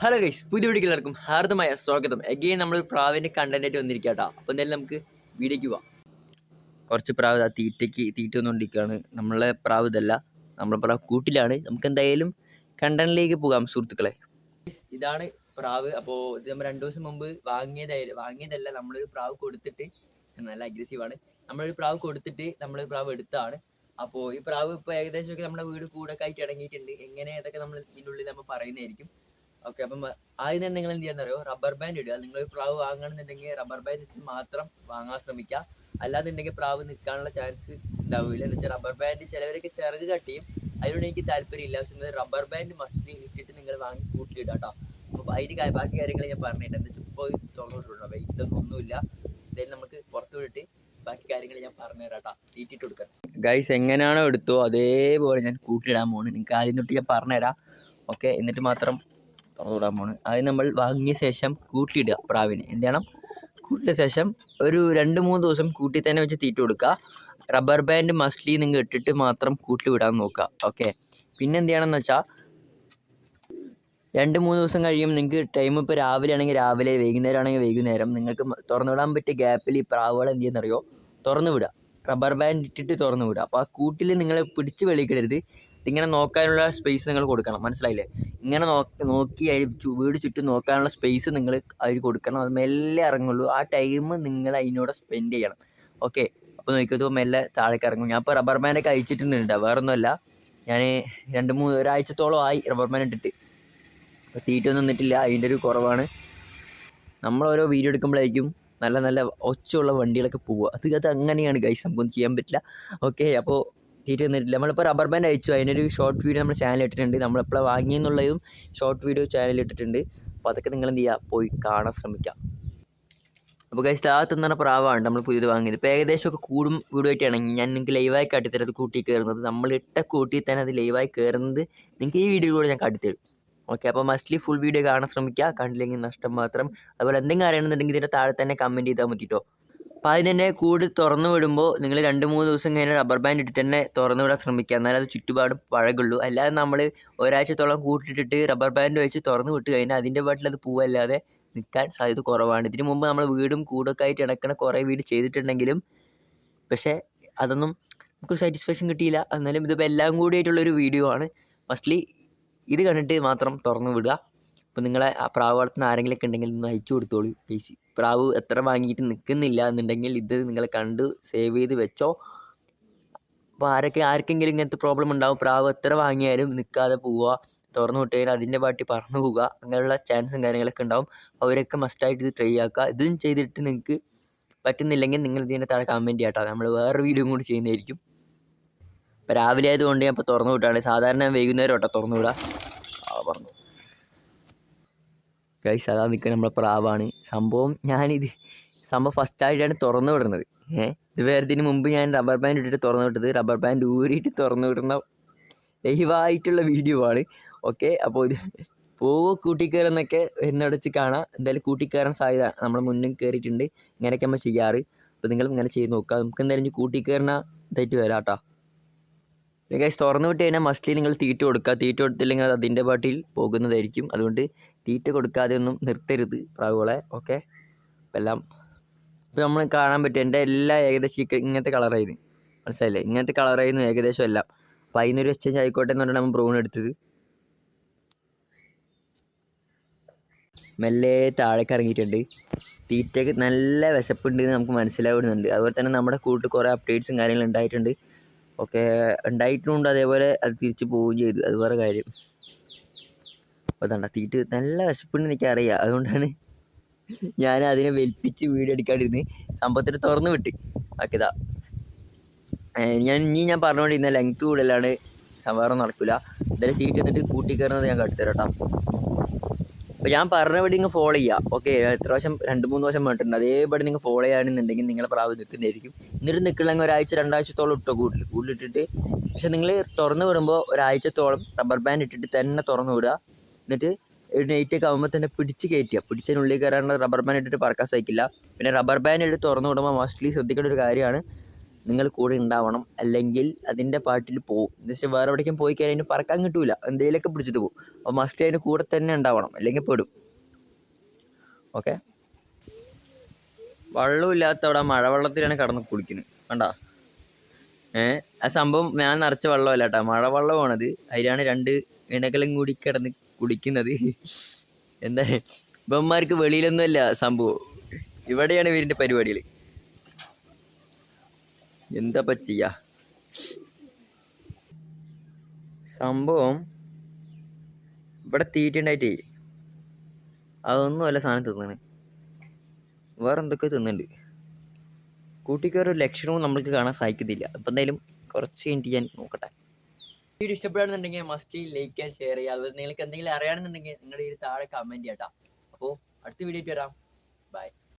Hello guys, പുതിയ വീഡിയോക്ക് എല്ലാവർക്കും ഹാർദമായ സ്വാഗതം. എഗെയിൻ നമ്മൾ പ്രാവിൻ്റെ കണ്ടന്റായിട്ട് വന്നിരിക്കാട്ടോ. അപ്പോൾ എന്തായാലും നമുക്ക് വീഡിയോക്ക് പോവാം. കുറച്ച് പ്രാവ് തീറ്റ വന്നുകൊണ്ടിരിക്കുകയാണ്. നമ്മളെ പ്രാവ് ഇതല്ല, നമ്മളെ പ്രാവ് കൂട്ടിലാണ്. നമുക്ക് എന്തായാലും കണ്ടന്റിലേക്ക് പോകാം സുഹൃത്തുക്കളെ. ഇതാണ് പ്രാവ്. അപ്പോൾ ഇത് നമ്മൾ 2 ദിവസം മുമ്പ് വാങ്ങിയതല്ല, നമ്മളൊരു പ്രാവ് കൊടുത്തിട്ട്, നല്ല അഗ്രസീവാണ്, നമ്മളൊരു പ്രാവ് കൊടുത്തിട്ട് നമ്മളൊരു പ്രാവ് എടുത്താണ്. അപ്പോൾ ഈ പ്രാവ് ഇപ്പോൾ ഏകദേശമൊക്കെ നമ്മുടെ വീട് കൂടൊക്കെ ആയിട്ട് ഇറങ്ങിയിട്ടുണ്ട്. എങ്ങനെ അതൊക്കെ നമ്മൾ ഇതിൻ്റെ ഉള്ളിൽ നമ്മൾ പറയുന്നതായിരിക്കും. ഓക്കെ, അപ്പം ആദ്യം തന്നെ നിങ്ങൾ എന്ത് ചെയ്യാന്നറിയോ, റബ്ബർ ബാൻഡ് ഇടുക. നിങ്ങൾ പ്രാവ് വാങ്ങണമെന്നുണ്ടെങ്കിൽ റബ്ബർ ബാൻഡ് ഇട്ട് മാത്രം വാങ്ങാൻ ശ്രമിക്കുക. അല്ലാന്നുണ്ടെങ്കിൽ പ്രാവ് നിൽക്കാനുള്ള ചാൻസ് ഉണ്ടാവില്ല. എന്ന് വെച്ചാൽ റബ്ബർ ബാൻഡ് ചിലവരൊക്കെ ചിറക് കട്ട് ചെയ്യും, അതിനോട് എനിക്ക് താല്പര്യമില്ല. പക്ഷേ റബ്ബർ ബാൻഡ് മസ്റ്റ് ഇട്ടിട്ട് നിങ്ങൾ വാങ്ങി കൂട്ടിയിടുക കേട്ടോ. അപ്പോൾ അതിൻ്റെ ബാക്കി കാര്യങ്ങൾ ഞാൻ പറഞ്ഞിട്ട് എന്താ വെച്ചാൽ ഇപ്പോൾ തുറന്നു വിട്ടിട്ടുണ്ടോ, വെയിറ്റ് ഒന്നുമില്ല. എന്തായാലും നമുക്ക് പുറത്ത് വിട്ടിട്ട് ബാക്കി കാര്യങ്ങൾ ഞാൻ പറഞ്ഞുതരാം കേട്ടോ. തീറ്റിട്ട് കൊടുക്കാം ഗൈസ്. എങ്ങനെയാണോ എടുത്തോ അതേപോലെ ഞാൻ കൂട്ടിയിടാൻ പോകുന്നത്. നിങ്ങൾക്ക് ആദ്യം തൊട്ട് ഞാൻ പറഞ്ഞുതരാം. ഓക്കെ, എന്നിട്ട് മാത്രം തുറന്നുവിടാൻ പോണ്. അത് നമ്മൾ വാങ്ങിയ ശേഷം കൂട്ടിയിടുക. പ്രാവിനെ എന്ത് ചെയ്യണം, കൂട്ടിയ ശേഷം ഒരു 2-3 ദിവസം കൂട്ടി തന്നെ വെച്ച് തീറ്റ കൊടുക്കുക. റബ്ബർ ബാൻഡ് മസ്റ്റ്ലി നിങ്ങൾ ഇട്ടിട്ട് മാത്രം കൂട്ടിൽ വിടാൻ നോക്കുക. ഓക്കെ, പിന്നെ എന്ത് ചെയ്യണമെന്ന് വെച്ചാൽ 2-3 ദിവസം കഴിയുമ്പോൾ നിങ്ങൾക്ക് ടൈം ഇപ്പോൾ രാവിലെ ആണെങ്കിൽ രാവിലെ, വൈകുന്നേരം ആണെങ്കിൽ വൈകുന്നേരം, നിങ്ങൾക്ക് തുറന്നു വിടാൻ പറ്റിയ ഗ്യാപ്പിൽ ഈ പ്രാവുകൾ എന്ത് ചെയ്യുന്നറിയോ, തുറന്നു വിടുക. റബ്ബർ ബാൻഡ് ഇട്ടിട്ട് തുറന്നു വിടുക. അപ്പോൾ ആ കൂട്ടിൽ നിങ്ങൾ പിടിച്ച് വെളിക്കിടരുത്. ഇതിങ്ങനെ നോക്കാനുള്ള സ്പേസ് നിങ്ങൾ കൊടുക്കണം, മനസ്സിലായില്ലേ? ഇങ്ങനെ നോക്കി വീട് ചുറ്റും നോക്കാനുള്ള സ്പേസ് നിങ്ങൾ അതിൽ കൊടുക്കണം. അത് മെല്ലെ ഇറങ്ങുള്ളൂ. ആ ടൈം നിങ്ങൾ അതിനോട് സ്പെൻഡ് ചെയ്യണം. ഓക്കെ, അപ്പോൾ നോക്കിയപ്പോൾ മെല്ലെ താഴേക്ക് ഇറങ്ങും. ഞാൻ ഇപ്പോൾ റബ്ബർ ബാൻഡൊക്കെ അയച്ചിട്ടുണ്ട്. വേറൊന്നുമല്ല, ഞാൻ 2-3 ഒരാഴ്ചത്തോളം ആയി റബ്ബർ ബാൻഡ് ഇട്ടിട്ട്. അപ്പോൾ തീറ്റ ഒന്നും നിന്നിട്ടില്ല, അതിൻ്റെ ഒരു കുറവാണ്. നമ്മൾ ഓരോ വീഡിയോ എടുക്കുമ്പോഴായിരിക്കും നല്ല നല്ല ഒച്ചയുള്ള വണ്ടികളൊക്കെ പോവുക. അത് അങ്ങനെയാണ് ഗൈസ്, നമുക്കൊന്നും ചെയ്യാൻ പറ്റില്ല. ഓക്കെ, അപ്പോൾ തീറ്റ തന്നിട്ടില്ല. നമ്മളിപ്പോൾ റബ്ബർ ബാൻഡ് അയച്ചു, അതിനൊരു ഷോർട്ട് വീഡിയോ നമ്മൾ ചാനൽ ഇട്ടിട്ടുണ്ട്. നമ്മളെപ്പോഴാണ് വാങ്ങിയെന്നുള്ളതും ഷോർട്ട് വീഡിയോ ചാനൽ ഇട്ടിട്ടുണ്ട്. അപ്പോൾ അതൊക്കെ നിങ്ങൾ എന്ത് ചെയ്യുക, പോയി കാണാൻ ശ്രമിക്കുക. അപ്പോൾ ഗൈസ്, താഴത്ത് പറഞ്ഞ പ്രാവാണ് നമ്മൾ പുതിയത് വാങ്ങിയത്. ഇപ്പോൾ ഏകദേശമൊക്കെ വീടുമായിട്ടാണെങ്കിൽ ഞാൻ നിങ്ങൾക്ക് ലൈവായി കാട്ടിത്തരും. അത് കൂട്ടി കയറുന്നത് നമ്മൾ ഇട്ട കൂട്ടി തന്നെ അത് ലൈവായി കയറുന്നത് നിങ്ങൾക്ക് ഈ വീഡിയോയിലൂടെ ഞാൻ കാട്ടിത്തരും. ഓക്കെ, അപ്പോൾ മസ്റ്റ്ലി ഫുൾ വീഡിയോ കാണാൻ ശ്രമിക്കുക. കണ്ടില്ലെങ്കിൽ നഷ്ടം മാത്രം. അതുപോലെ എന്തെങ്കിലും അറിയണമെന്നുണ്ടെങ്കിൽ ഇതിൻ്റെ താഴെ തന്നെ കമൻറ്റ് ചെയ്താൽ മതി കേട്ടോ. അപ്പോൾ അതിന് തന്നെ കൂട് തുറന്നു വിടുമ്പോൾ നിങ്ങൾ 2-3 ദിവസം കഴിഞ്ഞ് റബ്ബർ ബാൻഡ് ഇട്ടിട്ട് തന്നെ തുറന്നു വിടാൻ ശ്രമിക്കുക. എന്നാലും അത് ചുറ്റുപാടും പഴകുള്ളൂ. അല്ലാതെ നമ്മൾ ഒരാഴ്ചത്തോളം കൂട്ടിട്ടിട്ട് റബ്ബർ ബാൻഡ് വെച്ച് തുറന്നു വിട്ട് കഴിഞ്ഞാൽ അതിൻ്റെ പാട്ടിൽ അത് പോവല്ലാതെ നിൽക്കാൻ സാധ്യത കുറവാണ്. ഇതിനു മുമ്പ് നമ്മൾ വീടും കൂടൊക്കെ ആയിട്ട് ഇണക്കണ കുറേ വീട് ചെയ്തിട്ടുണ്ടെങ്കിലും പക്ഷേ അതൊന്നും നമുക്കൊരു സാറ്റിസ്ഫാക്ഷൻ കിട്ടിയില്ല. എന്നാലും ഇതിപ്പോൾ എല്ലാം കൂടിയായിട്ടുള്ളൊരു വീഡിയോ ആണ്. മസ്റ്റ്ലി ഇത് കണ്ടിട്ട് മാത്രം തുറന്നു വിടുക. അപ്പോൾ നിങ്ങളെ ആ പ്രാവ് വളർത്തുന്ന ആരെങ്കിലുമൊക്കെ ഉണ്ടെങ്കിൽ ഒന്ന് അയച്ചു കൊടുത്തോളൂ. പേശി പ്രാവ് എത്ര വാങ്ങിയിട്ട് നിൽക്കുന്നില്ല എന്നുണ്ടെങ്കിൽ ഇത് നിങ്ങൾ കണ്ട് സേവ് ചെയ്ത് വെച്ചോ. അപ്പോൾ ആർക്കെങ്കിലും ഇങ്ങനത്തെ പ്രോബ്ലം ഉണ്ടാവും. പ്രാവ് എത്ര വാങ്ങിയാലും നിൽക്കാതെ പോവുക, തുറന്നു വിട്ട് കഴിഞ്ഞാൽ അതിൻ്റെ പാട്ടി പറന്നു പോവുക, അങ്ങനെയുള്ള ചാൻസും കാര്യങ്ങളൊക്കെ ഉണ്ടാവും. അവരൊക്കെ മസ്റ്റായിട്ട് ഇത് ട്രൈ ആക്കുക. ഇതും ചെയ്തിട്ട് നിങ്ങൾക്ക് പറ്റുന്നില്ലെങ്കിൽ നിങ്ങൾ ഇതിൻ്റെ താഴെ കമൻറ്റ് ചെയ്യാട്ടോ. നമ്മൾ വേറെ വീഡിയോ കൂടി ചെയ്യുന്നതായിരിക്കും. ഇപ്പോൾ രാവിലെ ആയതുകൊണ്ട് ഞാൻ ഇപ്പോൾ തുറന്നു വിട്ടാണ്. സാധാരണ വൈകുന്നേരം കേട്ടോ തുറന്നു വിടുക. പറഞ്ഞു ഗൈസ്, അതാ നിൽക്കുക നമ്മളെ പ്രാവാണ്. സംഭവം ഫസ്റ്റായിട്ടാണ് തുറന്നു വിടുന്നത്. ഇത് വേറെതിന് മുമ്പ് ഞാൻ റബ്ബർ ബാൻഡ് ഇട്ടിട്ട് തുറന്നു വിട്ടത്. റബ്ബർ ബാൻഡ് ഊരിയിട്ട് തുറന്നു വിടുന്ന ലൈവായിട്ടുള്ള വീഡിയോ ആണ്. ഓക്കെ, അപ്പോൾ ഇത് കൂട്ടിക്കയറുന്നൊക്കെ എന്നോട് വെച്ച് കാണാം. എന്തായാലും കൂട്ടിക്കയറാൻ സാധ്യത നമ്മൾ മുന്നിൽ കയറിയിട്ടുണ്ട്. ഇങ്ങനെയൊക്കെ നമ്മൾ ചെയ്യാറ്. അപ്പോൾ നിങ്ങൾ ഇങ്ങനെ ചെയ്ത് നോക്കുക. നമുക്ക് എന്തായാലും കൂട്ടിക്കയറുന്ന ഇതായിട്ട് വരാം കേട്ടോ. ഗൈസ്, തുറന്നു വിട്ട് കഴിഞ്ഞാൽ മസ്റ്റ്ലി നിങ്ങൾ തീറ്റ കൊടുക്കുക. തീറ്റ കൊടുത്തില്ലെങ്കിൽ അത് അതിൻ്റെ പാട്ടിൽ പോകുന്നതായിരിക്കും. അതുകൊണ്ട് തീറ്റ കൊടുക്കാതെ ഒന്നും നിർത്തരുത് പ്രാവുകളെ. ഓക്കെ, എല്ലാം ഇപ്പോൾ നമ്മൾ കാണാൻ പറ്റും. എൻ്റെ എല്ലാം ഏകദേശം ഇങ്ങനത്തെ കളറായിരുന്നു, മനസ്സിലായില്ലേ? ഇങ്ങനത്തെ കളറായിരുന്നു ഏകദേശം എല്ലാം. അപ്പോൾ അതിനൊരു എക്സ്ചേഞ്ച് ആയിക്കോട്ടെ എന്ന് പറഞ്ഞാൽ നമ്മൾ ബ്രൗൺ എടുത്തത്. മെല്ലെ താഴേക്ക് ഇറങ്ങിയിട്ടുണ്ട്. തീറ്റയ്ക്ക് നല്ല വിശപ്പുണ്ട് എന്ന് നമുക്ക് മനസ്സിലാവുന്നുണ്ട്. അതുപോലെ തന്നെ നമ്മുടെ കൂട്ടിൽ കുറേ അപ്ഡേറ്റ്സും കാര്യങ്ങളും ഉണ്ടായിട്ടുണ്ട്. ഓക്കെ, ഉണ്ടായിട്ടുമുണ്ട്. അതേപോലെ അത് തിരിച്ച് പോവുകയും ചെയ്തു. അത് വേറെ കാര്യം. അപ്പോൾ അതാണ്ട തീറ്റ നല്ല വിശപ്പുണ്ടെന്ന് എനിക്കറിയാം. അതുകൊണ്ടാണ് ഞാൻ അതിനെ വെൽപ്പിച്ച് വീഡിയോ എടുക്കാണ്ടിരുന്ന് സംഭവത്തിന് തുറന്നു വിട്ട്. ഓക്കെ, ഇതാ ഞാൻ പറഞ്ഞുകൊണ്ടിരുന്ന ലെങ്ത്ത് കൂടുതലാണ്, വേറെ നടക്കില്ല. എന്തായാലും തീറ്റ എന്നിട്ട് കൂട്ടിക്കയറുന്നത് ഞാൻ കാട്ടിത്തരാം കേട്ടോ. അപ്പോൾ ഞാൻ പറഞ്ഞപടി നിങ്ങൾ ഫോളോ ചെയ്യുക. ഓക്കെ, എത്ര പ്രാവശ്യം 2-3 പ്രാവശ്യം പറഞ്ഞിട്ടുണ്ട്. അതേപടി നിങ്ങൾ ഫോളോ ചെയ്യുകയാണെന്നുണ്ടെങ്കിൽ നിങ്ങളെ പ്രാവ് നിൽക്കുന്നതായിരിക്കും. എന്നിട്ട് നിൽക്കണമെങ്കിൽ ഒരാഴ്ച 2 ആഴ്ചത്തോളം ഇട്ടോ കൂടുതലിട്ടിട്ട്. പക്ഷെ നിങ്ങൾ തുറന്നു വിടുമ്പോൾ ഒരാഴ്ചത്തോളം റബ്ബർ ബാൻഡ് ഇട്ടിട്ട് തന്നെ തുറന്നു വിടുക. എന്നിട്ട് ഒരു നൈറ്റൊക്കെ ആകുമ്പോൾ തന്നെ പിടിച്ച് കയറ്റുക. പിടിച്ചതിനുള്ളിൽ കയറാനുള്ള റബ്ബർ ബാൻഡ് ഇട്ടിട്ട് പറക്കാൻ സഹിക്കില്ല. പിന്നെ റബ്ബർ ബാൻഡ് ഇട്ട് തുറന്നു വിടുമ്പോൾ മസ്റ്റ്ലി ശ്രദ്ധിക്കേണ്ട ഒരു കാര്യമാണ്, നിങ്ങൾ കൂടെ ഉണ്ടാവണം. അല്ലെങ്കിൽ അതിൻ്റെ പാട്ടിൽ പോവും. എന്ന് വെച്ചാൽ വേറെ എവിടേക്കും പോയി കഴിഞ്ഞാൽ അതിന് പറക്കാൻ കിട്ടൂല, എന്തെങ്കിലുമൊക്കെ പിടിച്ചിട്ട് പോകും. അപ്പോൾ മസ്റ്റ് അതിൻ്റെ കൂടെ തന്നെ ഉണ്ടാവണം, അല്ലെങ്കിൽ പെടും. ഓക്കെ. വെള്ളമില്ലാത്തവിടെ മഴവെള്ളത്തിലാണ് കടന്ന് കുളിക്കുന്നത്. കണ്ടാ ആ സംഭവം ഞാൻ നിറച്ച വെള്ളമല്ല കേട്ടോ, മഴവെള്ളമാണത്. അതിലാണ് 2 ഇണകളും കൂടി കിടന്ന് കുടിക്കുന്നത്. എന്താ ഇവന്മാർക്ക് വെളിയിലൊന്നുമല്ല സംഭവം, ഇവിടെയാണ് ഇവരിൻ്റെ പരിപാടികൾ. എന്താ ചെയ്യാ സംഭവം. ഇവിടെ തീറ്റുണ്ടായിട്ടേ അതൊന്നുമല്ല സാധനം തിന്നാണ്, വേറെ എന്തൊക്കെ തിന്നുന്നുണ്ട്. കൂട്ടിക്കയറി ഒരു ലക്ഷണവും നമ്മൾക്ക് കാണാൻ സാധിക്കുന്നില്ല. അപ്പം എന്തായാലും കുറച്ച് കഴിഞ്ഞിട്ട് ഞാൻ നോക്കട്ടെ. വീഡിയോ ഇഷ്ടപ്പെടുകയാണെന്നുണ്ടെങ്കിൽ മസ്റ്റ് ലൈക്ക് ആൻഡ് ഷെയർ ചെയ്യുക. അതുപോലെ നിങ്ങൾക്ക് എന്തെങ്കിലും അറിയണമെന്നുണ്ടെങ്കിൽ നിങ്ങളുടെ ഈ താഴെ കമൻറ്റ് ചെയ്യാം. അപ്പോൾ അടുത്ത വീഡിയോയ്ക്ക് വരാം. ബൈ.